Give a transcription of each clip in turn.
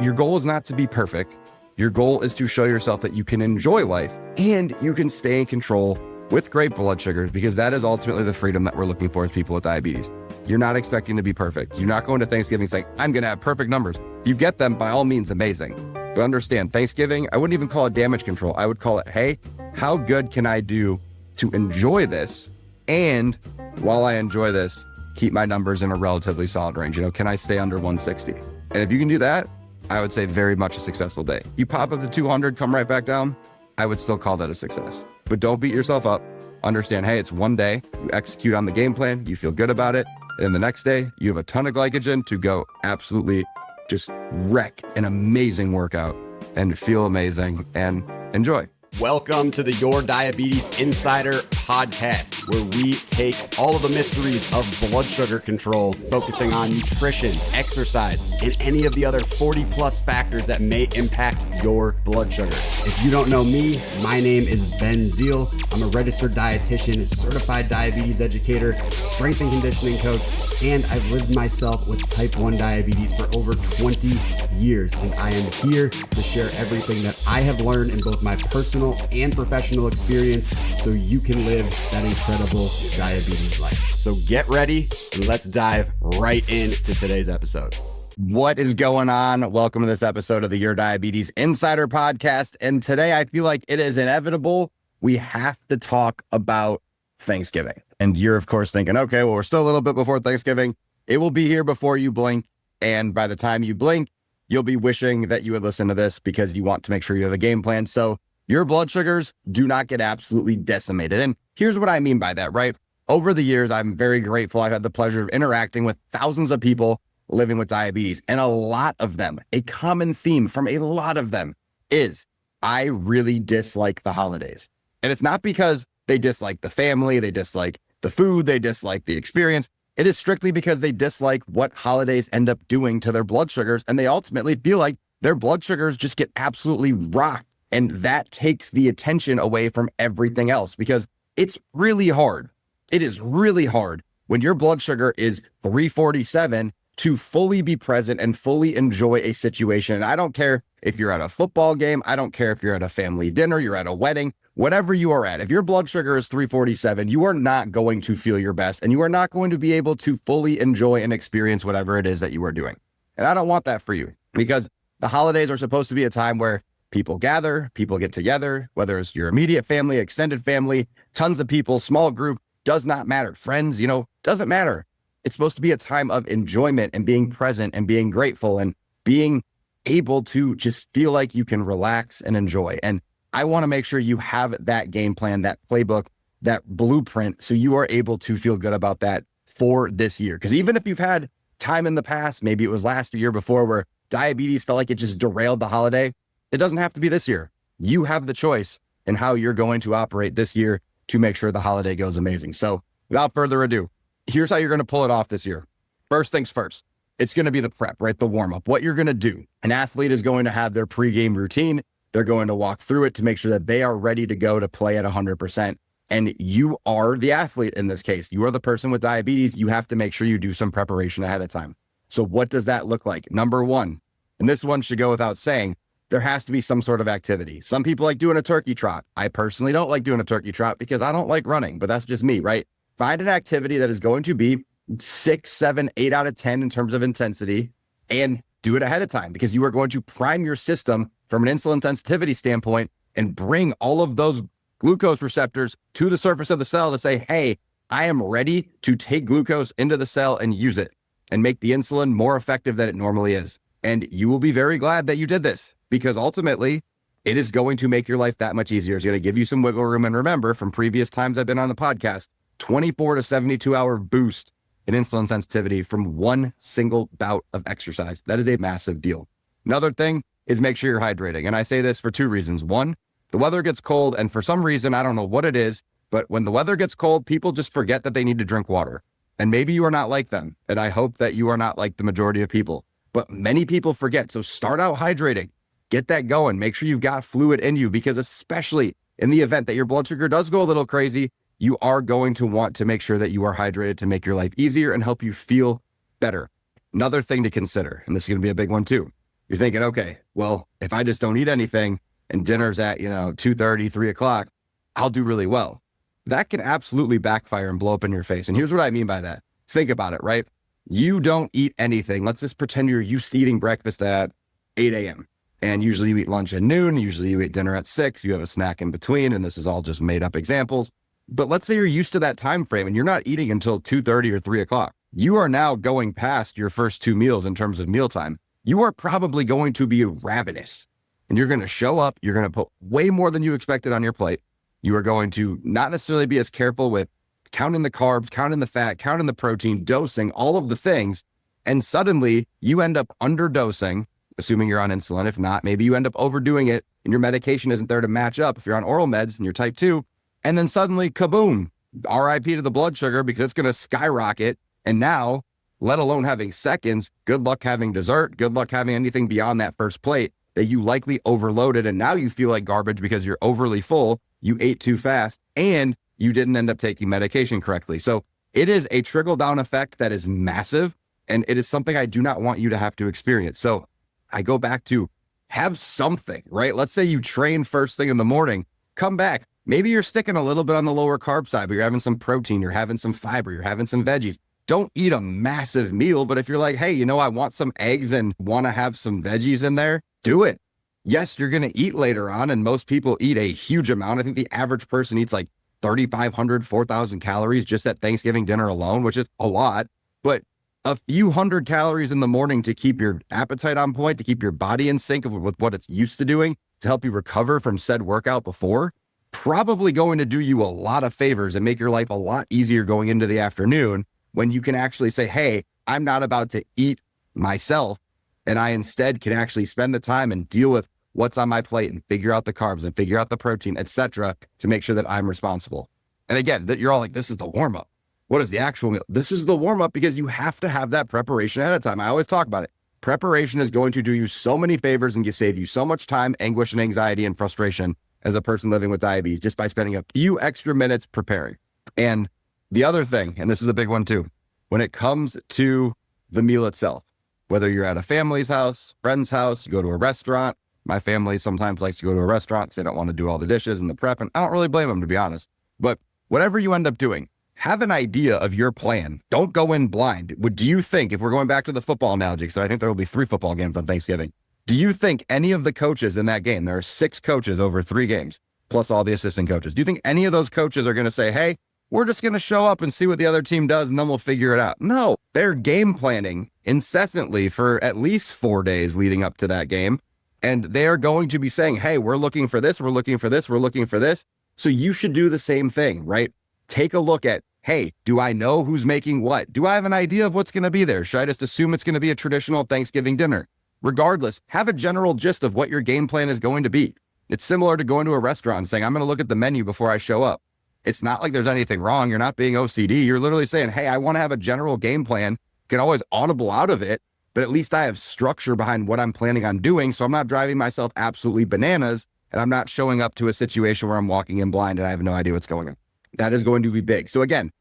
your goal is not to be perfect. Your goal is to show yourself that you can enjoy life and you can stay in control with great blood sugars, because that is ultimately the freedom that we're looking for as people with diabetes. You're not expecting to be perfect. You're not going to Thanksgiving saying, I'm going to have perfect numbers. You get them, by all means, amazing. But understand, Thanksgiving, I wouldn't even call it damage control. I would call it, hey, how good can I do to enjoy this? And while I enjoy this, keep my numbers in a relatively solid range. Can I stay under 160? And if you can do that, I would say very much a successful day. You pop up to 200, come right back down, I would still call that a success. But don't beat yourself up. Understand, hey, it's one day. You execute on the game plan. You feel good about it. And the next day, you have a ton of glycogen to go absolutely just wreck an amazing workout and feel amazing and enjoy. Welcome to the Your Diabetes Insider podcast, where we take all of the mysteries of blood sugar control, focusing on nutrition, exercise, and any of the other 40 plus factors that may impact your blood sugar. If you don't know me, my name is Ben Zeal. I'm a registered dietitian, certified diabetes educator, strength and conditioning coach, and I've lived myself with type 1 diabetes for over 20 years. And I am here to share everything that I have learned in both my personal and professional experience so you can live that incredible diabetes life. So get ready and let's dive right into today's episode. What is going on? Welcome to this episode of the Your Diabetes Insider podcast. And today I feel like it is inevitable. We have to talk about Thanksgiving. And you're, of course, thinking, okay, well, we're still a little bit before Thanksgiving. It will be here before you blink. And by the time you blink, you'll be wishing that you would listen to this because you want to make sure you have a game plan. So your blood sugars do not get absolutely decimated. And here's what I mean by that, right? Over the years, I'm very grateful. I've had the pleasure of interacting with thousands of people living with diabetes. And a lot of them, a common theme from a lot of them is, I really dislike the holidays. And it's not because they dislike the family, they dislike the food, they dislike the experience. It is strictly because they dislike what holidays end up doing to their blood sugars. And they ultimately feel like their blood sugars just get absolutely rocked. And that takes the attention away from everything else, because it's really hard. It is really hard when your blood sugar is 347 to fully be present and fully enjoy a situation. And I don't care if you're at a football game. I don't care if you're at a family dinner, you're at a wedding, whatever you are at. If your blood sugar is 347, you are not going to feel your best, and you are not going to be able to fully enjoy and experience whatever it is that you are doing. And I don't want that for you, because the holidays are supposed to be a time where people gather, people get together, whether it's your immediate family, extended family, tons of people, small group, does not matter. Friends, doesn't matter. It's supposed to be a time of enjoyment and being present and being grateful and being able to just feel like you can relax and enjoy. And I want to make sure you have that game plan, that playbook, that blueprint, so you are able to feel good about that for this year. Because even if you've had time in the past, maybe it was last year before, where diabetes felt like it just derailed the holiday, it doesn't have to be this year. You have the choice in how you're going to operate this year to make sure the holiday goes amazing. So without further ado, here's how you're going to pull it off this year. First things first, it's going to be the prep, right? The warm up, what you're going to do. An athlete is going to have their pregame routine. They're going to walk through it to make sure that they are ready to go to play at 100%. And you are the athlete in this case. You are the person with diabetes. You have to make sure you do some preparation ahead of time. So what does that look like? Number one, and this one should go without saying, there has to be some sort of activity. Some people like doing a turkey trot. I personally don't like doing a turkey trot because I don't like running, but that's just me, right? Find an activity that is going to be 6, 7, 8 out of 10 in terms of intensity, and do it ahead of time, because you are going to prime your system from an insulin sensitivity standpoint and bring all of those glucose receptors to the surface of the cell to say, hey, I am ready to take glucose into the cell and use it and make the insulin more effective than it normally is. And you will be very glad that you did this, because ultimately it is going to make your life that much easier. It's going to give you some wiggle room. And remember, from previous times I've been on the podcast, 24 to 72 hour boost in insulin sensitivity from one single bout of exercise. That is a massive deal. Another thing is make sure you're hydrating. And I say this for two reasons. One, the weather gets cold, and for some reason, I don't know what it is, but when the weather gets cold, people just forget that they need to drink water. And maybe you are not like them. And I hope that you are not like the majority of people. But many people forget. So start out hydrating. Get that going. Make sure you've got fluid in you, because especially in the event that your blood sugar does go a little crazy, you are going to want to make sure that you are hydrated to make your life easier and help you feel better. Another thing to consider, and this is going to be a big one too, You're thinking, okay, well, if I just don't eat anything and dinner's at, 2:30, 3 o'clock, I'll do really well. That can absolutely backfire and blow up in your face. And here's what I mean by that. Think about it, right? You don't eat anything. Let's just pretend you're used to eating breakfast at 8 a.m. And usually you eat lunch at noon. Usually you eat dinner at 6. You have a snack in between. And this is all just made up examples. But let's say you're used to that time frame and you're not eating until 2:30 or 3 o'clock. You are now going past your first 2 meals in terms of mealtime. You are probably going to be ravenous. And you're going to show up. You're going to put way more than you expected on your plate. You are going to not necessarily be as careful with counting the carbs, counting the fat, counting the protein, dosing, all of the things. And suddenly you end up underdosing, assuming you're on insulin. If not, maybe you end up overdoing it and your medication isn't there to match up if you're on oral meds and you're type 2. And then suddenly, kaboom, RIP to the blood sugar because it's going to skyrocket. And now, let alone having seconds, good luck having dessert, good luck having anything beyond that first plate that you likely overloaded. And now you feel like garbage because you're overly full, you ate too fast, and you didn't end up taking medication correctly. So it is a trickle-down effect that is massive, and it is something I do not want you to have to experience. So I go back to have something, right? Let's say you train first thing in the morning, come back. Maybe you're sticking a little bit on the lower carb side, but you're having some protein, you're having some fiber, you're having some veggies. Don't eat a massive meal, but if you're like, hey, I want some eggs and want to have some veggies in there, do it. Yes, you're going to eat later on, and most people eat a huge amount. I think the average person eats like 3,500, 4,000 calories just at Thanksgiving dinner alone, which is a lot, but a few hundred calories in the morning to keep your appetite on point, to keep your body in sync with what it's used to doing, to help you recover from said workout before, probably going to do you a lot of favors and make your life a lot easier going into the afternoon when you can actually say, hey, I'm not about to eat myself, and I instead can actually spend the time and deal with what's on my plate and figure out the carbs and figure out the protein, etc., to make sure that I'm responsible. And again, that you're all like, this is the warm-up. What is the actual meal? This is the warm-up because you have to have that preparation ahead of time. I always talk about it. Preparation is going to do you so many favors and save you so much time, anguish, and anxiety and frustration as a person living with diabetes just by spending a few extra minutes preparing. And the other thing, and this is a big one too, when it comes to the meal itself, whether you're at a family's house, friend's house, you go to a restaurant. My family sometimes likes to go to a restaurant because they don't want to do all the dishes and the prep, and I don't really blame them, to be honest. But whatever you end up doing, have an idea of your plan. Don't go in blind. Do you think, if we're going back to the football analogy, so I think there will be 3 football games on Thanksgiving, do you think any of the coaches in that game, there are 6 coaches over 3 games, plus all the assistant coaches, do you think any of those coaches are going to say, hey, we're just going to show up and see what the other team does and then we'll figure it out? No, they're game planning incessantly for at least 4 days leading up to that game. And they are going to be saying, hey, we're looking for this, we're looking for this, we're looking for this. So you should do the same thing, right? Take a look at, hey, do I know who's making what? Do I have an idea of what's going to be there? Should I just assume it's going to be a traditional Thanksgiving dinner? Regardless, have a general gist of what your game plan is going to be. It's similar to going to a restaurant and saying, I'm going to look at the menu before I show up. It's not like there's anything wrong. You're not being OCD. You're literally saying, hey, I want to have a general game plan. You can always audible out of it, but at least I have structure behind what I'm planning on doing. So I'm not driving myself absolutely bananas, and I'm not showing up to a situation where I'm walking in blind and I have no idea what's going on. That is going to be big. So again,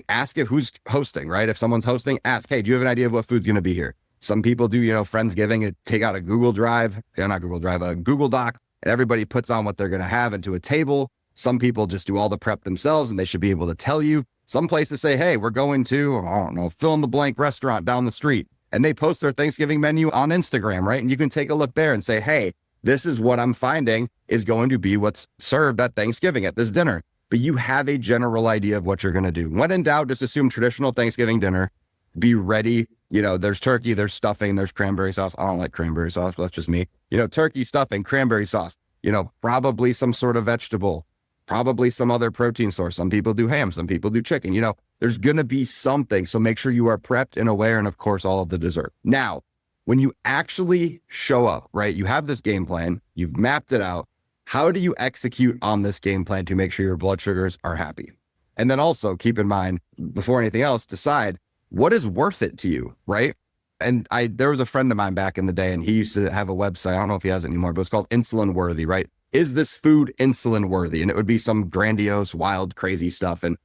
ask if who's hosting, right? If someone's hosting, ask, hey, do you have an idea of what food's going to be here? Some people do, Friendsgiving, and take out a Google Drive, a Google Doc, and everybody puts on what they're going to have into a table. Some people just do all the prep themselves and they should be able to tell you. Some places say, hey, we're going to, fill in the blank restaurant down the street. And they post their Thanksgiving menu on Instagram, right? And you can take a look there and say, hey, this is what I'm finding is going to be what's served at Thanksgiving at this dinner. But you have a general idea of what you're going to do. When in doubt, just assume traditional Thanksgiving dinner. Be ready. There's turkey, there's stuffing, there's cranberry sauce. I don't like cranberry sauce, but that's just me. Turkey, stuffing, cranberry sauce, probably some sort of vegetable, probably some other protein source. Some people do ham, some people do chicken. There's going to be something. So make sure you are prepped and aware. And of course, all of the dessert. Now, when you actually show up, right, you have this game plan, you've mapped it out. How do you execute on this game plan to make sure your blood sugars are happy? And then also keep in mind, before anything else, decide what is worth it to you, right? And there was a friend of mine back in the day, and he used to have a website. I don't know if he has it anymore, but it's called Insulin Worthy, right? Is this food insulin worthy? And it would be some grandiose, wild, crazy stuff. And,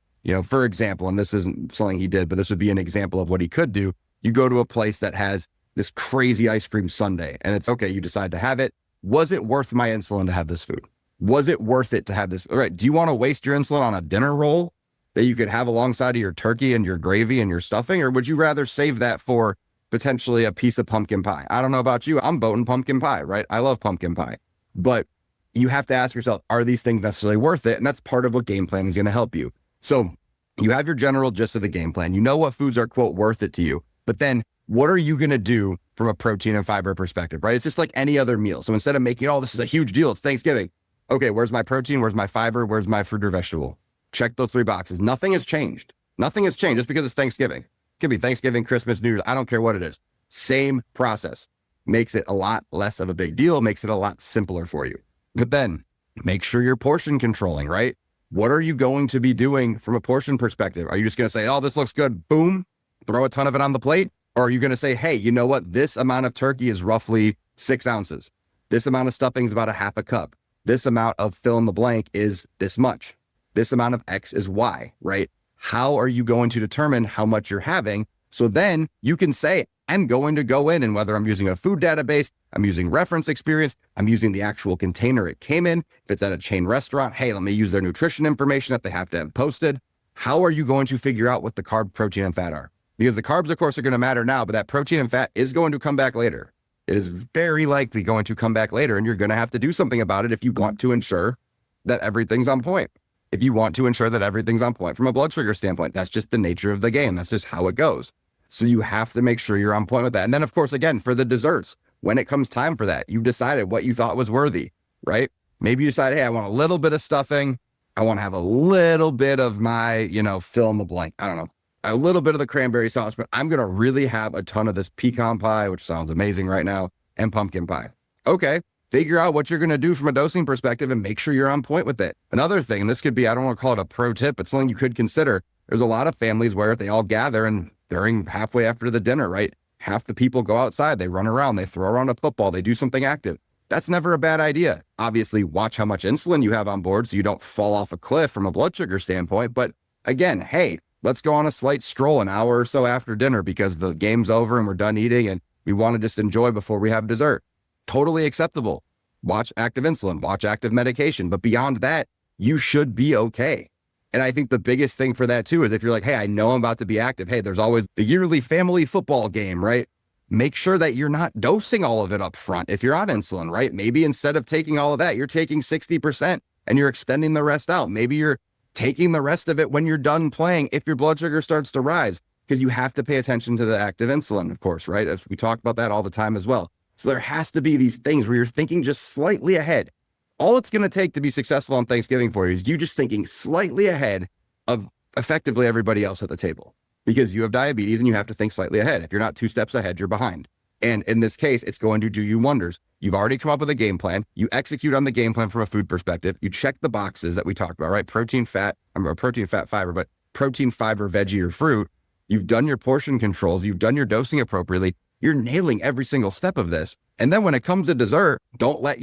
for example, and this isn't something he did, but this would be an example of what he could do. You go to a place that has this crazy ice cream sundae, and it's okay, you decide to have it. Was it worth my insulin to have this food? Was it worth it to have this? All right. Do you want to waste your insulin on a dinner roll that you could have alongside of your turkey and your gravy and your stuffing? Or would you rather save that for potentially a piece of pumpkin pie? I don't know about you. I'm voting pumpkin pie, right? I love pumpkin pie. But you have to ask yourself, are these things necessarily worth it? And that's part of what game plan is going to help you. So you have your general gist of the game plan. You know what foods are, quote, worth it to you. But then what are you going to do from a protein and fiber perspective, right? It's just like any other meal. So instead of making, oh, this is a huge deal, it's Thanksgiving. Okay, where's my protein? Where's my fiber? Where's my fruit or vegetable? Check those 3 boxes. Nothing has changed. Nothing has changed just because it's Thanksgiving. It could be Thanksgiving, Christmas, New Year's. I don't care what it is. Same process. Makes it a lot less of a big deal. Makes it a lot simpler for you. But then make sure you're portion controlling, right? What are you going to be doing from a portion perspective? Are you just going to say, oh, this looks good, boom, throw a ton of it on the plate? Or are you going to say, hey, you know what? This amount of turkey is roughly 6 ounces. This amount of stuffing is about a half a cup. This amount of fill in the blank is this much. This amount of X is Y, right? How are you going to determine how much you're having? So then you can say, I'm going to go in, and whether I'm using a food database, I'm using reference experience, I'm using the actual container it came in. If it's at a chain restaurant, hey, let me use their nutrition information that they have to have posted. How are you going to figure out what the carb, protein, and fat are? Because the carbs, of course, are going to matter now, but that protein and fat is going to come back later. It is very likely going to come back later, and you're going to have to do something about it if you want to ensure that everything's on point. If you want to ensure that everything's on point from a blood sugar standpoint, that's just the nature of the game. That's just how it goes. So you have to make sure you're on point with that. And then, of course, again, for the desserts, when it comes time for that, you've decided what you thought was worthy, right? Maybe you decide, hey, I want a little bit of stuffing. I want to have a little bit of my, fill in the blank. I don't know, a little bit of the cranberry sauce, but I'm going to really have a ton of this pecan pie, which sounds amazing right now, and pumpkin pie. Okay. Figure out what you're going to do from a dosing perspective and make sure you're on point with it. Another thing, and this could be, I don't want to call it a pro tip, but something you could consider. There's a lot of families where they all gather and during halfway after the dinner, right? Half the people go outside, they run around, they throw around a football, they do something active. That's never a bad idea. Obviously, watch how much insulin you have on board so you don't fall off a cliff from a blood sugar standpoint. But again, hey, let's go on a slight stroll an hour or so after dinner because the game's over and we're done eating and we want to just enjoy before we have dessert. Totally acceptable. Watch active insulin, watch active medication. But beyond that, you should be okay. And I think the biggest thing for that too is if you're like, hey, I know I'm about to be active. Hey, there's always the yearly family football game, right? Make sure that you're not dosing all of it up front if you're on insulin, right? Maybe instead of taking all of that, you're taking 60% and you're extending the rest out. Maybe you're taking the rest of it when you're done playing if your blood sugar starts to rise, because you have to pay attention to the active insulin, of course, right? As we talk about that all the time as well. So there has to be these things where you're thinking just slightly ahead. All it's going to take to be successful on Thanksgiving for you is you just thinking slightly ahead of effectively everybody else at the table, because you have diabetes and you have to think slightly ahead. If you're not 2 steps ahead, you're behind. And in this case, it's going to do you wonders. You've already come up with a game plan. You execute on the game plan from a food perspective. You check the boxes that we talked about, right? Protein, fat, fiber, but protein, fiber, veggie, or fruit. You've done your portion controls. You've done your dosing appropriately. You're nailing every single step of this. And then when it comes to dessert, don't let,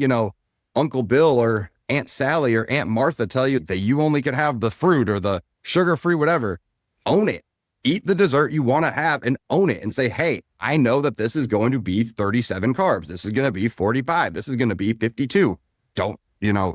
Uncle Bill or Aunt Sally or Aunt Martha tell you that you only can have the fruit or the sugar-free whatever. Own it. Eat the dessert you want to have and own it and say, hey, I know that this is going to be 37 carbs. This is going to be 45. This is going to be 52. Don't,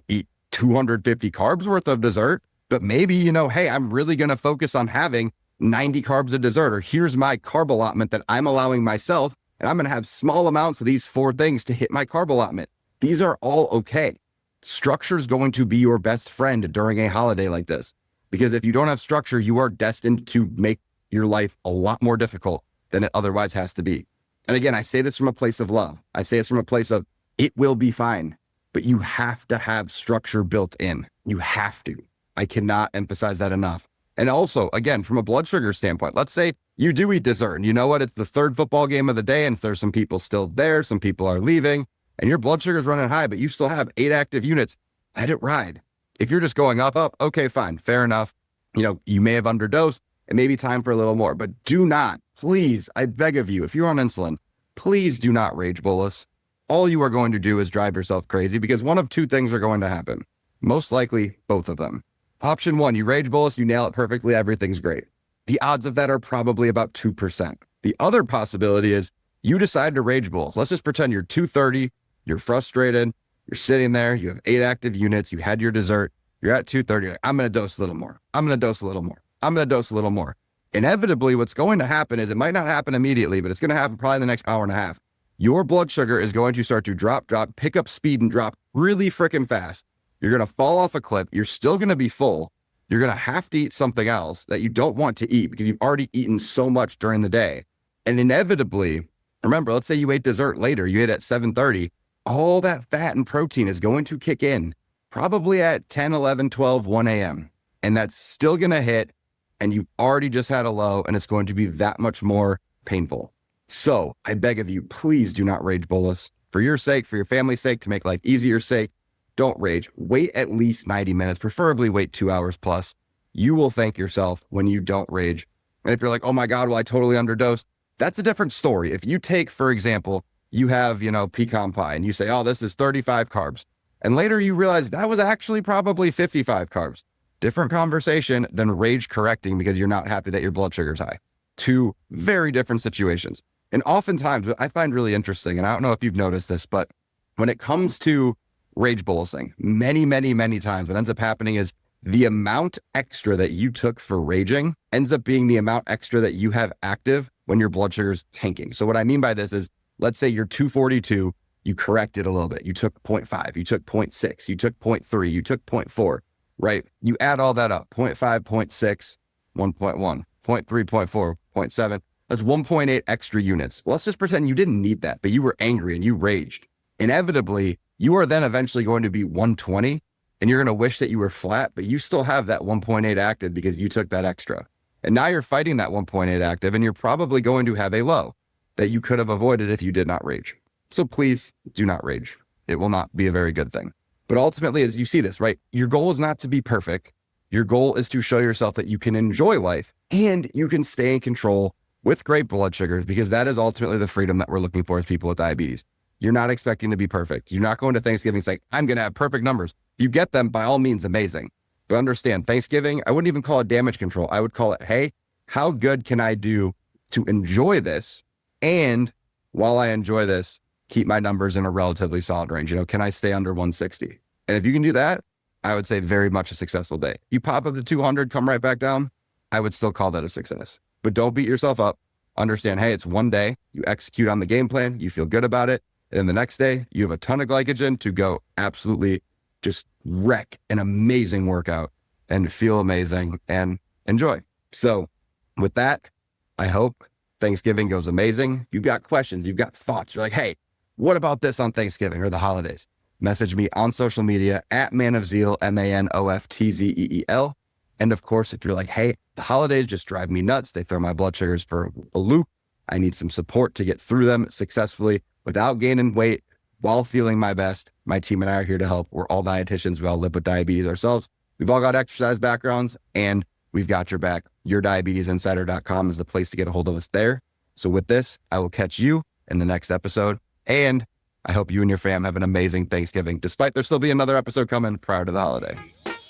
eat 250 carbs worth of dessert, but maybe, hey, I'm really going to focus on having 90 carbs of dessert, or here's my carb allotment that I'm allowing myself, and I'm going to have small amounts of these 4 things to hit my carb allotment. These are all okay. Structure is going to be your best friend during a holiday like this, because if you don't have structure, you are destined to make your life a lot more difficult than it otherwise has to be. And again, I say this from a place of love. I say this from a place of it will be fine, but you have to have structure built in. You have to. I cannot emphasize that enough. And also, again, from a blood sugar standpoint, let's say you do eat dessert and you know what? It's the 3rd football game of the day and there's some people still there, some people are leaving, and your blood sugar is running high, but you still have 8 active units. Let it ride. If you're just going up, okay, fine, fair enough. You may have underdosed. It may be time for a little more, but do not, please, I beg of you, if you're on insulin, please do not rage bolus. All you are going to do is drive yourself crazy, because one of 2 things are going to happen. Most likely, both of them. Option 1, you rage bolus, you nail it perfectly, everything's great. The odds of that are probably about 2%. The other possibility is You decide to rage bulls. Let's just pretend you're 230, you're frustrated, you're sitting there, you have 8 active units, you had your dessert, you're at 230, like, I'm going to dose a little more. I'm going to dose a little more. I'm going to dose a little more. Inevitably, what's going to happen is, it might not happen immediately, but it's going to happen probably in the next hour and a half. Your blood sugar is going to start to drop, pick up speed and drop really freaking fast. You're going to fall off a cliff. You're still going to be full. You're going to have to eat something else that you don't want to eat because you've already eaten so much during the day. And inevitably, remember, let's say you ate dessert later, you ate at 7:30, all that fat and protein is going to kick in probably at 10, 11, 12, 1 a.m. And that's still going to hit, and you've already just had a low, and it's going to be that much more painful. So I beg of you, please do not rage bolus. For your sake, for your family's sake, to make life easier sake, don't rage. Wait at least 90 minutes, preferably wait 2 hours plus. You will thank yourself when you don't rage. And if you're like, oh my God, well, I totally underdosed, that's a different story. If you take, for example, you have, pecan pie, and you say, oh, this is 35 carbs. And later you realize that was actually probably 55 carbs. Different conversation than rage correcting because you're not happy that your blood sugar's high. Two very different situations. And oftentimes what I find really interesting, and I don't know if you've noticed this, but when it comes to rage bolusing, many, many, many times what ends up happening is the amount extra that you took for raging ends up being the amount extra that you have active when your blood sugar is tanking. So what I mean by this is, let's say you're 242, you corrected a little bbit. You took 0.5, you took 0.6, you took 0.3, you took 0.4, right? You add all that up, 0.5, 0.6, 1.1, 0.3, 0.4, 0.7. That's 1.8 extra units. Well, let's just pretend you didn't need that, but you were angry and you raged. Inevitably, you are then eventually going to be 120, and you're going to wish that you were flat, but you still have that 1.8 active because you took that extra. And now you're fighting that 1.8 active, and you're probably going to have a low that you could have avoided if you did not rage. So please do not rage. It will not be a very good thing. But ultimately, as you see this, right, your goal is not to be perfect. Your goal is to show yourself that you can enjoy life and you can stay in control with great blood sugars, because that is ultimately the freedom that we're looking for as people with diabetes. You're not expecting to be perfect. You're not going to Thanksgiving saying, I'm going to have perfect numbers. If you get them, by all means, amazing. But understand, Thanksgiving, I wouldn't even call it damage control. I would call it, hey, how good can I do to enjoy this? And while I enjoy this, keep my numbers in a relatively solid range. Can I stay under 160? And if you can do that, I would say very much a successful day. You pop up to 200, come right back down, I would still call that a success. But don't beat yourself up. Understand, hey, it's one day. You execute on the game plan. You feel good about it. And then the next day, you have a ton of glycogen to go absolutely just wreck an amazing workout and feel amazing and enjoy. So with that, I hope Thanksgiving goes amazing. If you've got questions, you've got thoughts, you're like, hey, what about this on Thanksgiving or the holidays? Message me on social media at manofzeel, MANOFTZEEL. And of course, if you're like, hey, the holidays just drive me nuts, they throw my blood sugars for a loop, I need some support to get through them successfully without gaining weight while feeling my best, my team and I are here to help. We're all dietitians. We all live with diabetes ourselves. We've all got exercise backgrounds, and we've got your back. YourDiabetesInsider.com is the place to get a hold of us there. So with this, I will catch you in the next episode. And I hope you and your fam have an amazing Thanksgiving, despite there still be another episode coming prior to the holiday.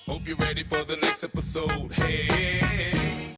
Hope you're ready for the next episode. Hey.